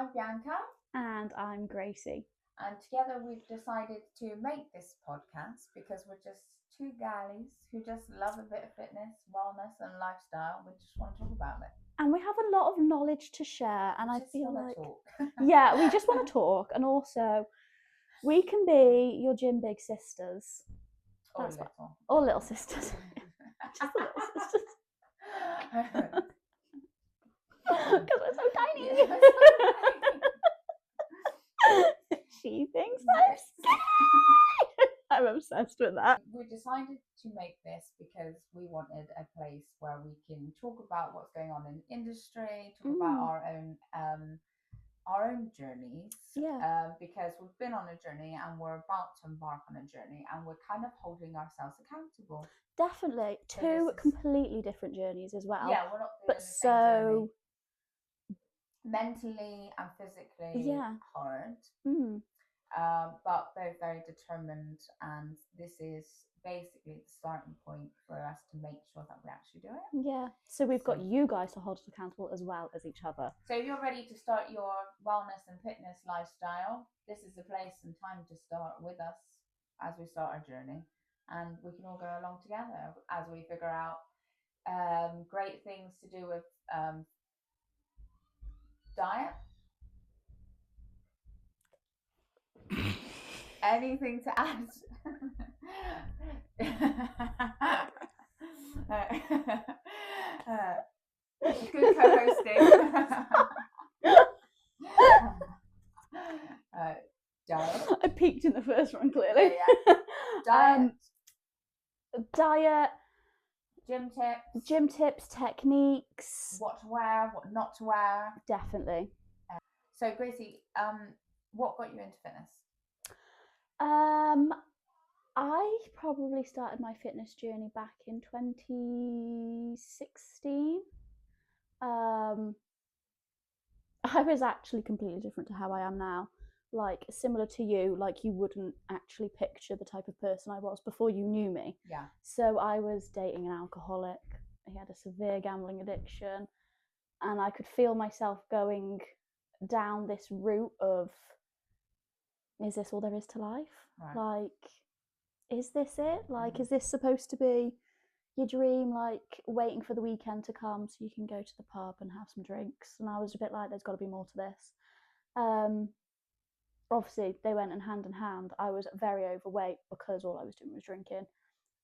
I'm Bianca. And I'm Gracie. And together we've decided to make this podcast because we're just two galleys who just love a bit of fitness, wellness, and lifestyle. We just want to talk about it. And we have a lot of knowledge to share. And We I just feel wanna like, talk. yeah, we just want to talk. And also, we can be your gym big sisters. Or That's little. Or little sisters. Just the little sisters. Because we're so tiny. Yeah, we're so tiny. She thinks I'm skinny. I'm obsessed with that. We decided to make this because we wanted a place where we can talk about what's going on in the industry, talk about our own journeys. Yeah. Because we've been on a journey and we're about to embark on a journey, and we're kind of holding ourselves accountable. Definitely. So Two this is- completely different journeys as well. Yeah, we're not doing But the same so journey. Mentally and physically hard. But both very determined, and this is basically the starting point for us to make sure that we actually do it. Yeah, so we've got you guys to hold us accountable as well as each other. So if you're ready to start your wellness and fitness lifestyle, this is the place and time to start with us as we start our journey, and we can all go along together as we figure out great things to do with diet. Anything to add? Good co-hosting. Diet. I peaked in the first one, clearly. Yeah. Diet. Gym tips, techniques. What to wear, what not to wear. Definitely. So Gracie, what got you into fitness? I probably started my fitness journey back in 2016. I was actually completely different to how I am now. Like, similar to you, like you wouldn't actually picture the type of person I was before you knew me. Yeah. So I was dating an alcoholic. He had a severe gambling addiction, and I could feel myself going down this route of, is this all there is to life? Right. Like, is this it? Like, is this supposed to be your dream, like waiting for the weekend to come so you can go to the pub and have some drinks? And I was a bit like, there's got to be more to this. Obviously they went in hand. I was very overweight because all I was doing was drinking.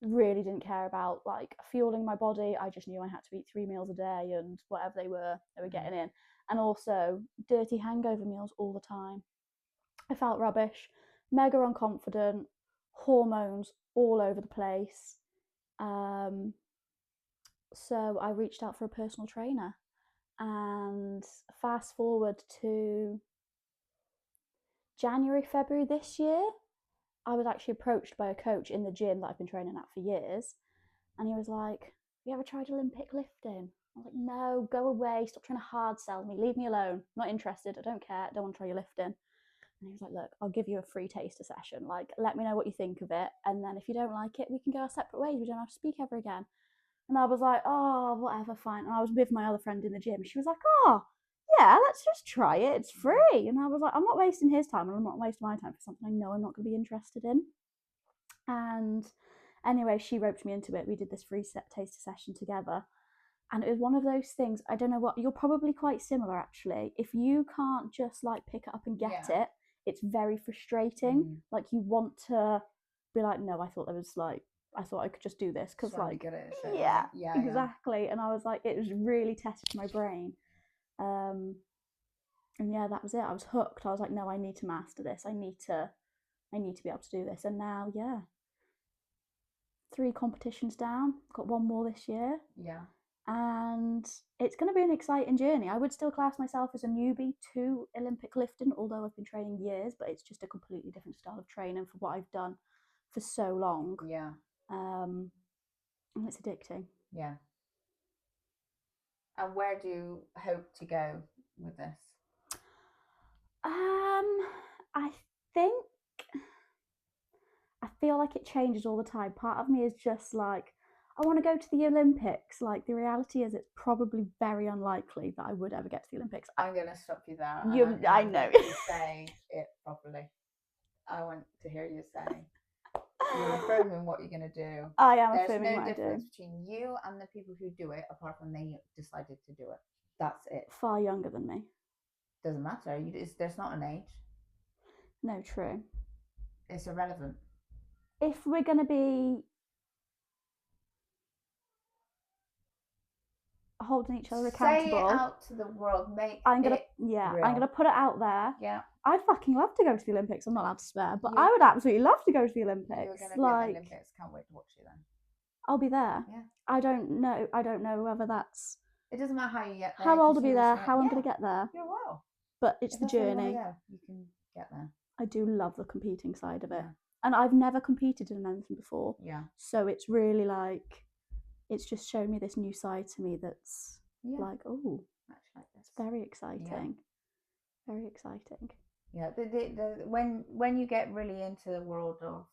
Really didn't care about like fueling my body. I just knew I had to eat 3 meals a day, and whatever they were getting in. And also dirty hangover meals all the time. I felt rubbish, mega unconfident, hormones all over the place. So I reached out for a personal trainer, and fast forward to January, February this year, I was actually approached by a coach in the gym that I've been training at for years, and he was like, have you ever tried Olympic lifting? I was like, no, go away, stop trying to hard sell me, leave me alone, not interested, I don't care, I don't want to try your lifting. And he was like, look, I'll give you a free taster session, like, let me know what you think of it, and then if you don't like it, we can go our separate ways, we don't have to speak ever again. And I was like, oh, whatever, fine. And I was with my other friend in the gym. She was like, oh, yeah, let's just try it. It's free. And I was like, I'm not wasting his time, and I'm not wasting my time for something I know I'm not going to be interested in. And anyway, she roped me into it. We did this free taster session together. And it was one of those things, I don't know what, you're probably quite similar actually. If you can't just like pick it up and get it, it's very frustrating. Like you want to be like, no, I thought I could just do this because like, yeah, exactly. And I was like, it was really tested my brain. And yeah, that was it. I was hooked. I was like, no, I need to master this. I need to be able to do this. And now, yeah, 3 competitions down. Got 1 more this year. Yeah. And it's going to be an exciting journey. I would still class myself as a newbie to Olympic lifting, although I've been training years, but it's just a completely different style of training for what I've done for so long. Yeah. And it's addicting. Yeah. And where do you hope to go with this? I feel like it changes all the time. Part of me is just like, I want to go to the Olympics. Like, the reality is, it's probably very unlikely that I would ever get to the Olympics. I'm going to stop you there. I know. You say it properly. I want to hear you say. You're affirming what you're going to do. I am affirming what I do. There's no difference between you and the people who do it, apart from they decided to do it. That's it. Far younger than me. Doesn't matter. There's not an age. No, true. It's irrelevant. If we're going to be holding each other accountable, say it out to the world. I'm gonna put it out there. Yeah, I'd fucking love to go to the Olympics. I'm not allowed to swear, but I would absolutely love to go to the Olympics. You're gonna be at the Olympics. Can't wait to watch you then. I'll be there. Yeah. I don't know whether that's. It doesn't matter how you get there. How old I'll be there. How I'm gonna get there. You're well. But it's the journey. You can get there. I do love the competing side of it, and I've never competed in anything before. Yeah. So it's really like, it's just shown me this new side to me that's. Like, oh, it's very exciting. Very exciting. Yeah, when you get really into the world of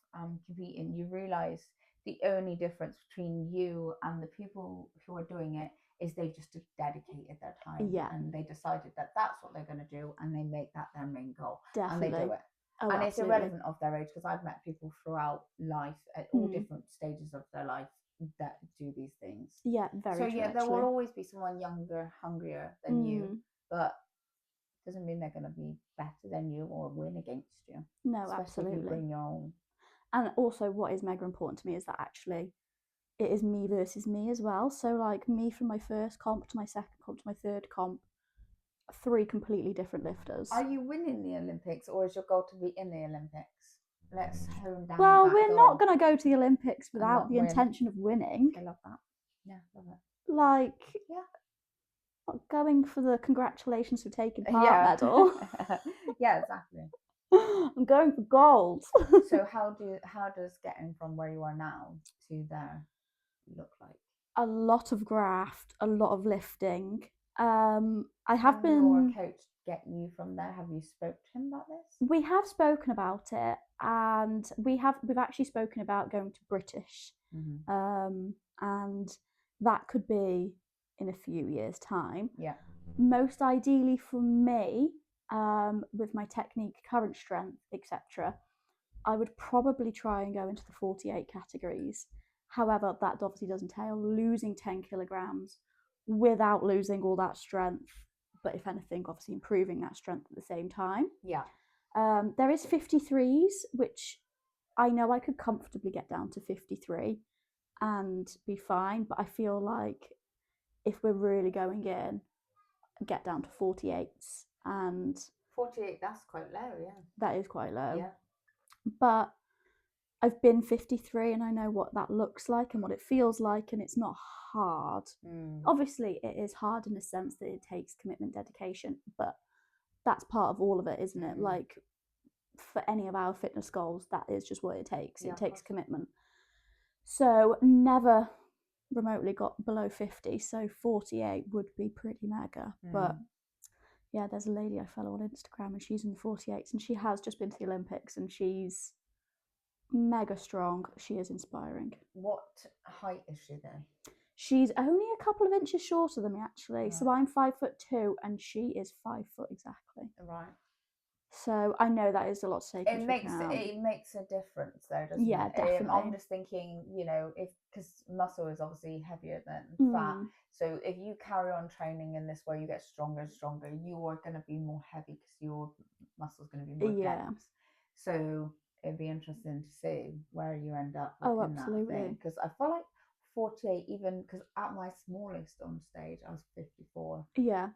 competing, you realise the only difference between you and the people who are doing it is they've just dedicated their time. Yeah. And they decided that that's what they're going to do, and they make that their main goal. Definitely. And they do it. Oh, and absolutely. It's irrelevant of their age, because I've met people throughout life at all different stages of their life that do these things. Yeah, very true. So yeah, there will always be someone younger, hungrier than you, but doesn't mean they're going to be better than you or win against you. No, especially absolutely. If you bring your own. And also, what is mega important to me is that actually it is me versus me as well. So like, me from my first comp to my second comp to my third comp, 3 completely different lifters. Are you winning the Olympics, or is your goal to be in the Olympics? Let's hone down. Well, we're not going to go to the Olympics without the intention of winning. I love that. Yeah, love it. Like, not going for the congratulations for taking part medal. Yeah, exactly. I'm going for gold. So how does getting from where you are now to there look like? A lot of graft, a lot of lifting. I have been. Your coach get you from there? Have you spoke to him about this? We have spoken about it, and we've actually spoken about going to British, and that could be in a few years' time. Yeah. Most ideally for me, with my technique, current strength, etc., I would probably try and go into the 48 categories. However, that obviously does entail losing 10 kilograms without losing all that strength, but if anything, obviously improving that strength at the same time. Yeah. There is 53s, which I know I could comfortably get down to 53 and be fine, but I feel like if we're really going in, get down to 48s. And 48, that's quite low, yeah. That is quite low. Yeah. But I've been 53 and I know what that looks like and what it feels like, and it's not hard. Obviously, it is hard in the sense that it takes commitment, dedication, but that's part of all of it, isn't it? Like, for any of our fitness goals, that is just what it takes. It takes commitment. So never remotely got below 50, so 48 would be pretty mega. But yeah, there's a lady I follow on Instagram and she's in the 48s and she has just been to the Olympics and she's mega strong. She is inspiring. What height is she then? She's only a couple of inches shorter than me, actually. Right. So I'm 5'2" and she is 5 foot exactly. Right. So I know that is a lot to take into account. It makes a difference though, doesn't it? Yeah, definitely. I'm just thinking, because muscle is obviously heavier than fat. So if you carry on training in this way, you get stronger and stronger, you are going to be more heavy because your muscle's going to be more dense. So it'd be interesting to see where you end up. Absolutely. Because I feel like 48, even because at my smallest on stage, I was 54. Yeah.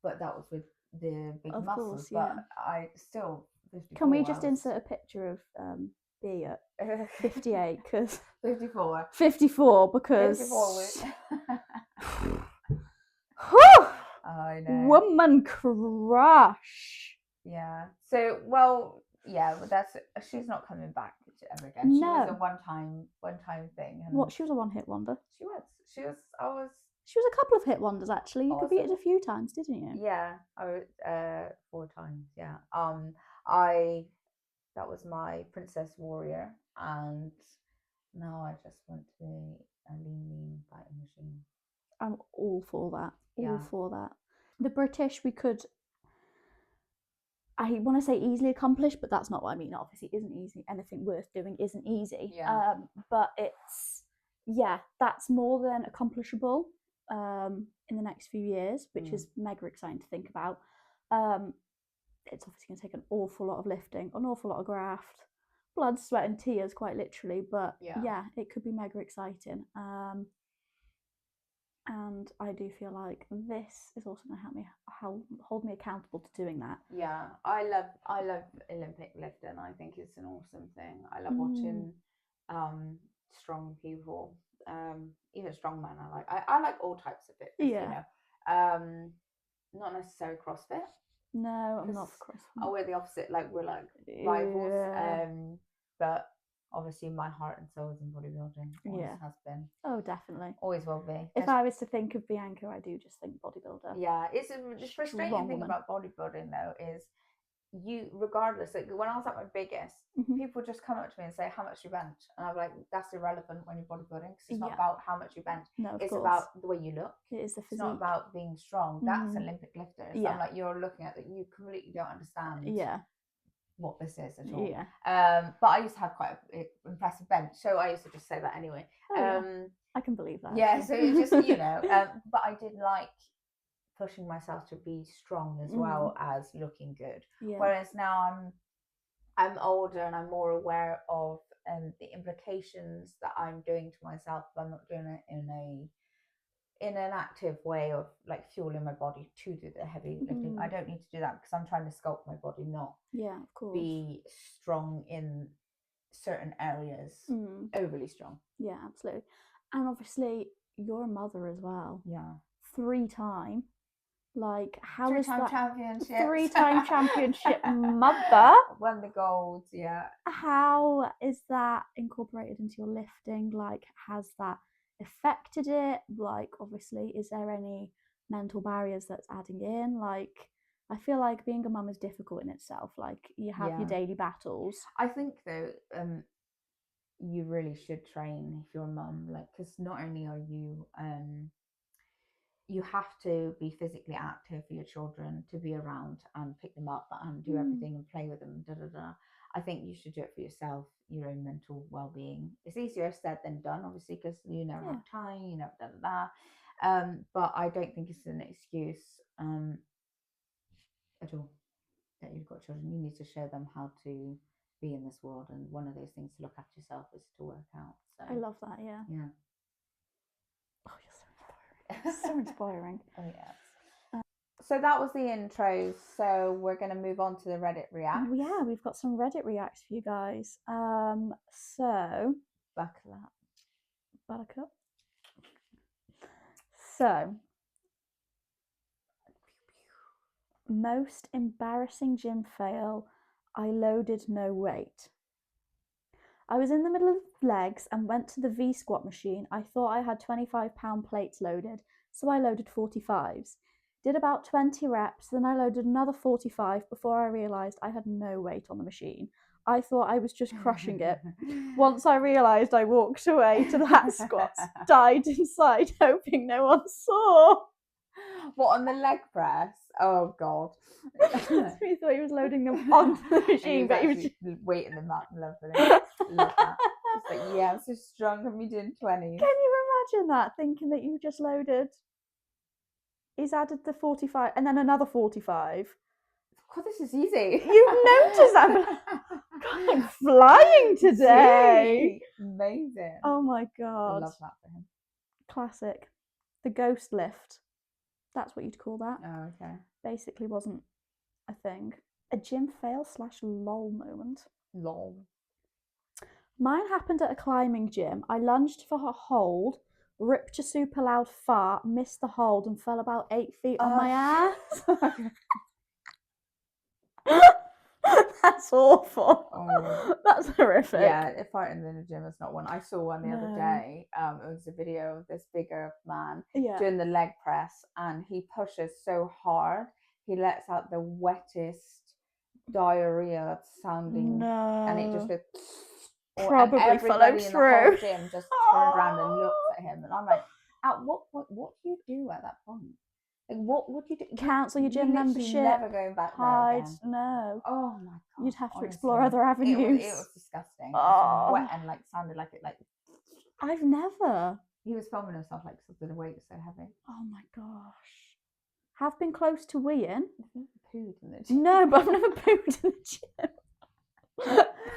But that was with the big muscles. Course, but I still 54. Can we just insert a picture of B at 58? Because 54. 54 because 54 I know. Woman crush. Yeah. So but she's not coming back ever again. She was a one time thing. And she was a one-hit wonder. She was a couple of hit wonders, actually. You competed a few times, didn't you? Yeah, I was 4 times. Yeah. That was my Princess Warrior, and now I just want to be a lean fighting machine. I'm all for that. All Yeah. for that. The British, we could, I want to say easily accomplish, but that's not what I mean. Obviously, it isn't easy. Anything worth doing isn't easy. Yeah. But it's, yeah, that's more than accomplishable in the next few years, which is mega exciting to think about. It's obviously going to take an awful lot of lifting, an awful lot of graft, blood, sweat, and tears, quite literally. But yeah, it could be mega exciting. And I do feel like this is also going to help me hold me accountable to doing that. Yeah, I love Olympic lifting. I think it's an awesome thing. I love watching strong people, even strong men. I like all types of fitness. Yeah. You know, not necessarily CrossFit. No, I'm not for CrossFit. We're the opposite. Like we're like rivals. Yeah. But obviously my heart and soul is in bodybuilding. Always has been. Oh, definitely. Always will be. If I was to think of Bianca, I do just think bodybuilder. Yeah, it's a frustrating thing about bodybuilding though is you, regardless, like when I was at my biggest, people just come up to me and say, how much you bench? And I'm like, that's irrelevant when you're bodybuilding because it's not about how much you bench. No, it's about the way you look. It is the physique. It's not about being strong. That's Olympic lifters. I'm like, you're looking at that, you completely don't understand what this is at all. But I used to have quite an impressive bench, so I used to just say that anyway. I can believe that. Yeah, so it's just, you know, but I did like pushing myself to be strong as well as looking good. Whereas now I'm older and I'm more aware of the implications that I'm doing to myself if I'm not doing it in an active way of like fueling my body to do the heavy lifting. I don't need to do that because I'm trying to sculpt my body, not of course, be strong in certain areas, overly strong. Yeah, absolutely. And obviously you're a mother as well. Yeah. 3-time. Like, how is that? 3-time championship mother. Won the gold, yeah. How is that incorporated into your lifting? Like, has that affected it? Like, obviously, is there any mental barriers that's adding in? Like, I feel like being a mum is difficult in itself. Like, you have your daily battles. I think, though, you really should train if you're a mum, like, because not only are you you have to be physically active for your children to be around and pick them up and do everything and play with them. I think you should do it for yourself, your own mental well-being. It's easier said than done, obviously, because you never have time, you never but I don't think it's an excuse at all that you've got children. You need to show them how to be in this world, and one of those things to look after yourself is to work out. So I love that. Yeah. Oh, you're so inspiring. Oh yes. So that was the intro. So we're going to move on to the Reddit React. Yeah, we've got some Reddit Reacts for you guys. So buckle up. So, most embarrassing gym fail: I loaded no weight. I was in the middle of legs and went to the V squat machine. I thought I had 25-pound plates loaded, so I loaded 45s. Did about 20 reps, then I loaded another 45 before I realised I had no weight on the machine. I thought I was just crushing it. Once I realised, I walked away to the hat squats, died inside, hoping no one saw. What, on the leg press? Oh God. We thought he was loading them onto the machine, but he was just weighting them up. Love that. It's like, yeah, I'm so strong from me doing 20. Can you imagine that? Thinking that you just loaded. He's added the 45 and then another 45. God, this is easy. You noticed that? God, I'm flying today. Amazing. Oh my God. I love that for him. Classic. The ghost lift. That's what you'd call that. Oh, okay. Basically wasn't a thing. A gym fail / lol moment. Lol. Mine happened at a climbing gym. I lunged for a hold, ripped a super loud fart, missed the hold, and fell about 8 feet on my ass. That's awful. Oh. That's horrific. Yeah, farting in the gym is not one. I saw one the other day. It was a video of this bigger man doing the leg press, and he pushes so hard he lets out the wettest diarrhea sounding, and it just goes probably everybody followed in the whole through. gym just turned around and looked at him, and I'm like, at what point, what do you do at that point? Like, what would you do? Cancel your gym You're literally membership. never going back there Hide. again. No. Oh my god! You'd have to honestly, explore other avenues. It was disgusting. It Oh. was wet and like sounded like it like. I've never. He was filming himself like something. The weight was so heavy. Oh my gosh. Have been close to weeing. I've never pooed in the gym. No, but I've never pooed in the gym.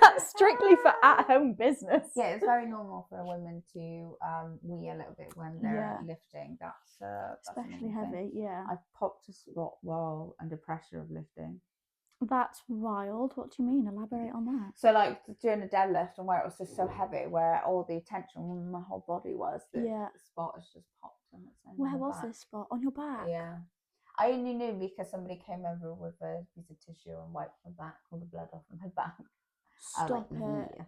That's strictly for at-home business. Yeah, it's very normal for women to wee a little bit when they're lifting. That's especially heavy. Yeah. I've popped a spot while under pressure of lifting. That's wild. What do you mean? Elaborate on that. So like during a deadlift and where it was just so heavy, where all the attention on my whole body was, the spot has just popped on its own. Where was this spot? On your back? Yeah. I only knew because somebody came over with a piece of tissue and wiped my back, all the blood off my back. Stop it. Yeah.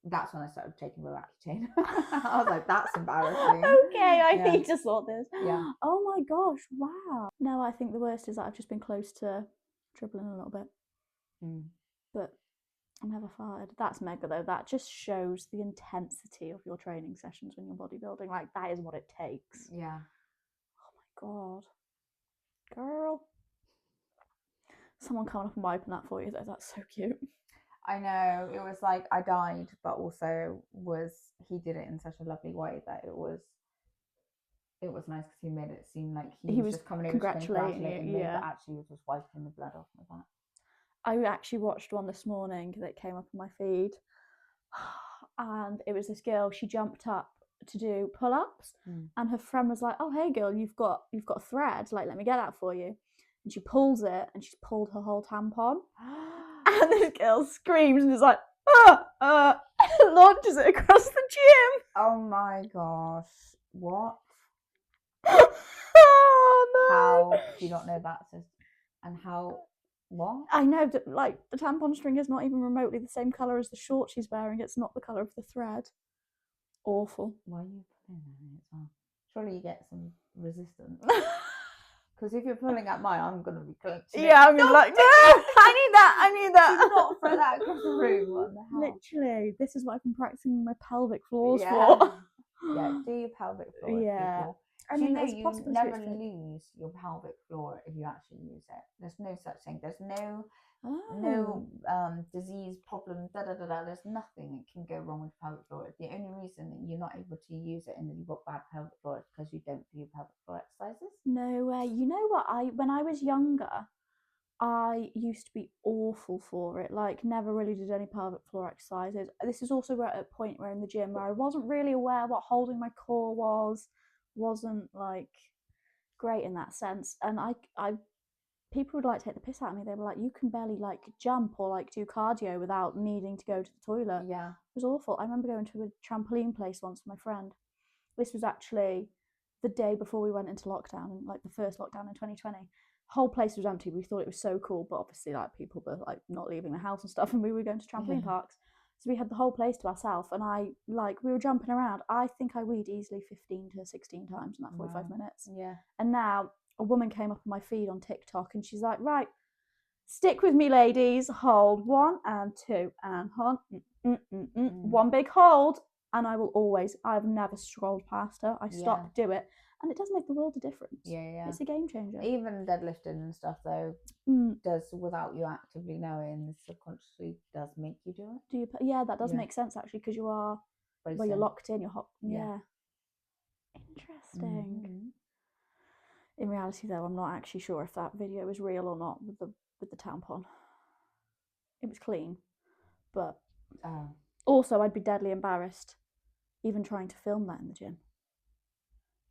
That's when I started taking the Roaccutane. I was like, that's embarrassing. Okay, I need to sort this. Yeah. Oh my gosh, wow. No, I think the worst is that I've just been close to dribbling a little bit. But I never farted. That's mega though. That just shows the intensity of your training sessions when you're bodybuilding. Like, that is what it takes. Yeah. Oh my god. Girl. Someone coming up and wiping that for you though. That's so cute. I know. It was like I died, but also he did it in such a lovely way that it was nice because he made it seem like he was just coming over congratulating me, but actually he was just wiping the blood off my back. I actually watched one this morning that came up on my feed, and it was this girl. She jumped up to do pull-ups, and her friend was like, "Oh, hey girl, you've got a thread. Like, let me get that for you." And she pulls it, and she's pulled her whole tampon. And this girl screams and is like, launches it across the gym. Oh my gosh. What? Oh no. How do you not know that? And how, what? I know that, like, the tampon string is not even remotely the same colour as the short she's wearing. It's not the colour of the thread. Awful. Why are you pulling that as well? Surely you get some resistance. Because if you're pulling at mine, I'm going to be clenching. Yeah, I'm going to be like, no, I need that. Do not throw that across the room. What the hell? Literally, this is what I've been practicing my pelvic floors for. Yeah, do your pelvic floor. Yeah. People. I mean, you never lose your pelvic floor if you actually use it. There's no such thing. There's no disease, problem, There's nothing that can go wrong with pelvic floor. The only reason that you're not able to use it and that you've got bad pelvic floor is because you don't do pelvic floor exercises. No way. You know what? When I was younger, I used to be awful for it. Like, never really did any pelvic floor exercises. This is also at a point where in the gym where I wasn't really aware what holding my core wasn't like great in that sense. And I people would like take the piss out of me. They were like, you can barely like jump or like do cardio without needing to go to the toilet. Yeah. It was awful. I remember going to a trampoline place once with my friend. This was actually the day before we went into lockdown, like the first lockdown in 2020. The whole place was empty. We thought it was so cool, but obviously like people were like not leaving the house and stuff, and we were going to trampoline parks. So we had the whole place to ourselves, and we were jumping around. I think I weed easily 15 to 16 times in that 45 minutes. Yeah. And now a woman came up on my feed on TikTok, and she's like, right, stick with me, ladies. Hold 1 and 2 and hold. One big hold, and I've never scrolled past her. I stopped, do it. And it does make the world of difference. Yeah. It's a game changer. Even deadlifting and stuff, though, does, without you actively knowing, subconsciously does make you do it. Yeah, that does make sense, actually, because you are, well, you're locked in, you're hot. Yeah. Interesting. In reality, though, I'm not actually sure if that video is real or not with the tampon. It was clean. But also, I'd be deadly embarrassed even trying to film that in the gym.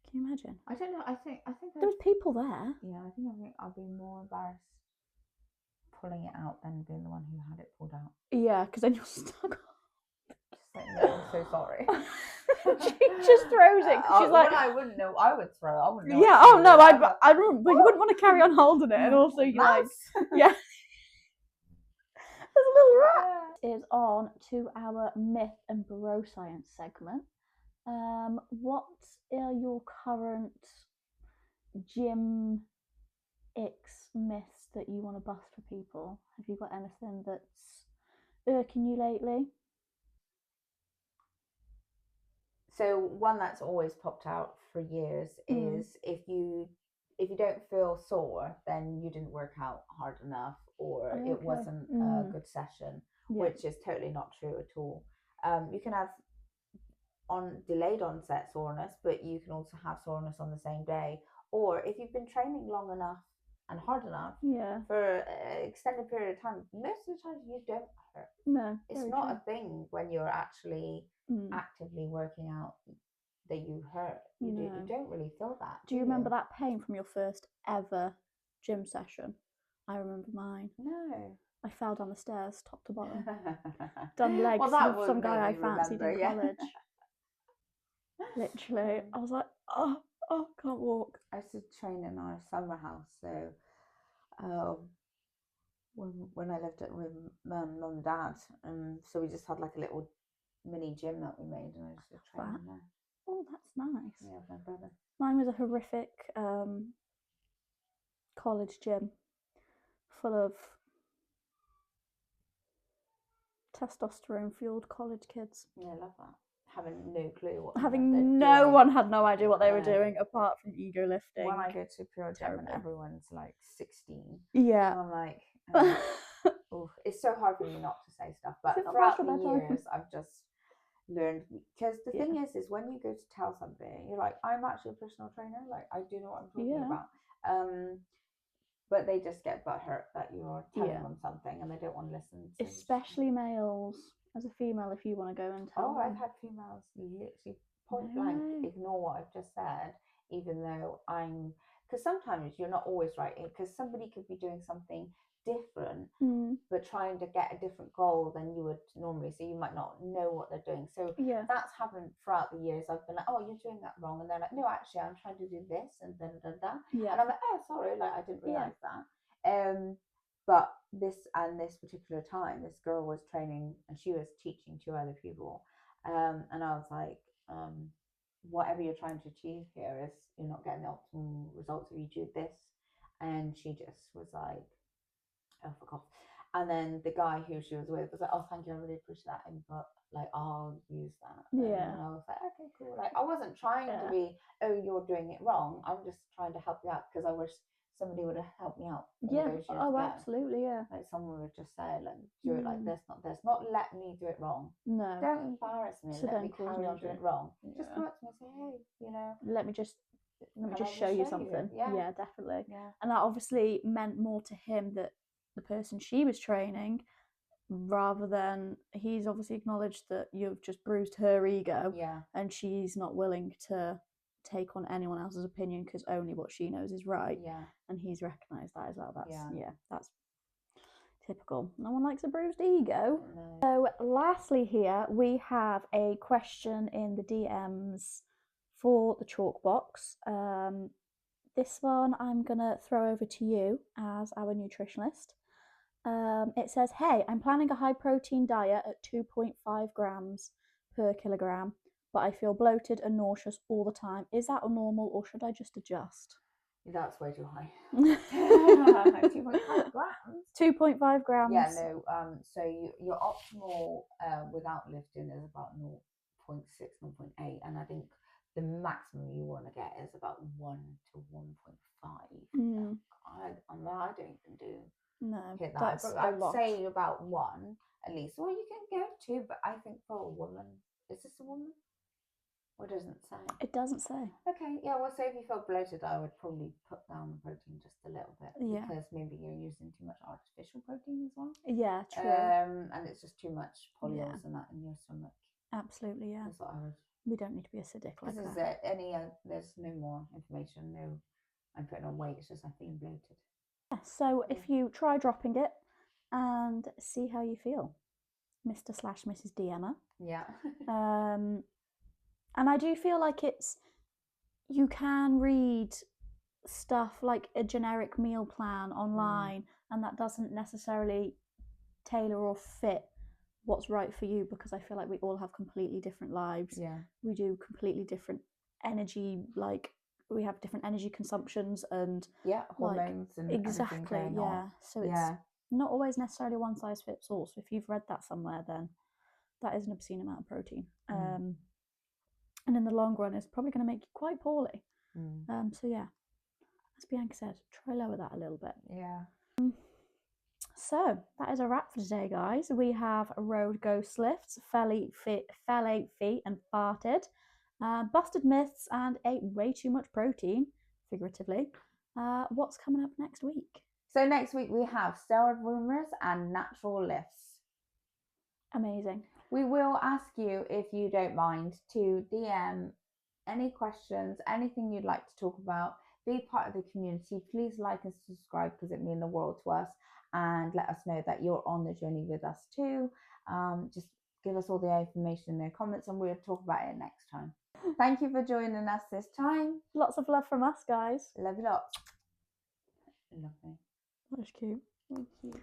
Can you imagine? I don't know. I think there was people there. Yeah, I think I'd be more embarrassed pulling it out than being the one who had it pulled out. Yeah, because then you're stuck. Just saying, no, I'm so sorry. She just throws it. She's like, I wouldn't know. I would throw. I wouldn't know. Yeah. Oh no, I don't. But you wouldn't want to carry on holding it, and also you like, yeah. There's a little rat. Is on to our myth and bro science segment. What are your current gym myths that you want to bust for people? Have you got anything that's irking you lately? So one that's always popped out for years is if you don't feel sore, then you didn't work out hard enough, or it wasn't a good session, which is totally not true at all. You can have delayed onset soreness, but you can also have soreness on the same day. Or if you've been training long enough and hard enough for an extended period of time, most of the time you don't hurt. No, it's not a thing when you're actually actively working out that you hurt. You don't really feel that. Do you remember that pain from your first ever gym session? I remember mine. No. I fell down the stairs, top to bottom. Done legs with some guy I fancied in college. Literally, I was like, oh, can't walk. I used to train in our summer house, so when I lived with mum and dad, so we just had like a little mini gym that we made, and I used to train in there. Oh, that's nice. Yeah, my brother. Mine was a horrific college gym full of testosterone-fueled college kids. Yeah, I love that. Having no clue what. One had no idea what they were doing apart from ego lifting. When I go to pure gym and everyone's like 16. Yeah. I'm like, it's so hard for me not to say stuff, but throughout the years, I've just learned, because the thing is when you go to tell something, you're like, I'm actually a personal trainer, like I do know what I'm talking about. But they just get butthurt that you're telling them something and they don't want to listen. Especially males. As a female, if you want to go and tell them. I've had females literally point blank ignore what I've just said, even though because sometimes you're not always right, because somebody could be doing something different but trying to get a different goal than you would normally, so you might not know what they're doing. So that's happened throughout the years. I've been like, oh, you're doing that wrong, and they're like, no, actually I'm trying to do this, and then and I'm like, oh, sorry, like I didn't realize that. But this particular time, this girl was training and she was teaching 2 other people, and I was like, whatever you're trying to achieve here is you're not getting the optimal results if you do this. And she just was like, oh, fuck off. And then the guy who she was with was like, oh, thank you, I really appreciate that input, like I'll use that. And I was like, okay, cool. Like I wasn't trying to be, oh, you're doing it wrong, I'm just trying to help you out, because I wish somebody would have helped me out. Absolutely. Like someone would just say, like, do it like this, not this, not let me do it wrong. No, don't embarrass me, let me carry on doing it wrong. Just come up to me and say, hey, let me just show you something. Yeah, definitely. And that obviously meant more to him that the person she was training, rather than, he's obviously acknowledged that you've just bruised her ego, and she's not willing to take on anyone else's opinion because only what she knows is right. And he's recognized that as well. That's typical. No one likes a bruised ego. No. So lastly here we have a question in the DMs for the chalk box. This one I'm gonna throw over to you as our nutritionist. It says, hey, I'm planning a high protein diet at 2.5 grams per kilogram, but I feel bloated and nauseous all the time. Is that normal, or should I just adjust? That's way too high. 2.5 grams. 2.5 grams. Yeah, no. So your optimal without lifting is about 0.6, 0.8, and I think the maximum you want to get is about 1 to 1.5. I don't even hit that. I'd say about 1 at least. Well, you can go 2, but I think for a woman, is this a woman? Or doesn't say? It doesn't say. Okay, yeah, well, so if you feel bloated, I would probably put down the protein just a little bit. Because maybe you're using too much artificial protein as well. Yeah, true. And it's just too much polyols and that in your stomach. Absolutely, yeah. That's what I would. We don't need to be acidic like that. There's no more information. No, I'm putting on weight. It's just I'm feeling bloated. Yeah, so if you try dropping it and see how you feel, Mr/Mrs. DMer. Yeah. And I do feel like you can read stuff like a generic meal plan online, and that doesn't necessarily tailor or fit what's right for you, because I feel like we all have completely different lives. Yeah. We do completely different energy, like we have different energy consumptions and hormones and exactly, going on. So it's not always necessarily one size fits all. So if you've read that somewhere, then that is an obscene amount of protein. and in the long run is probably going to make you quite poorly. Mm. So yeah, as Bianca said, try lower that a little bit. Yeah. So that is a wrap for today, guys. We have road ghost lifts, fell 8 feet and farted, busted myths, and ate way too much protein, figuratively. What's coming up next week? So next week we have steroid rumors and natural lifts. Amazing. We will ask you, if you don't mind, to DM any questions, anything you'd like to talk about. Be part of the community. Please like and subscribe because it means the world to us. And let us know that you're on the journey with us too. Just give us all the information in the comments and we'll talk about it next time. Thank you for joining us this time. Lots of love from us, guys. Love you lots. Lovely. That was cute. Thank you.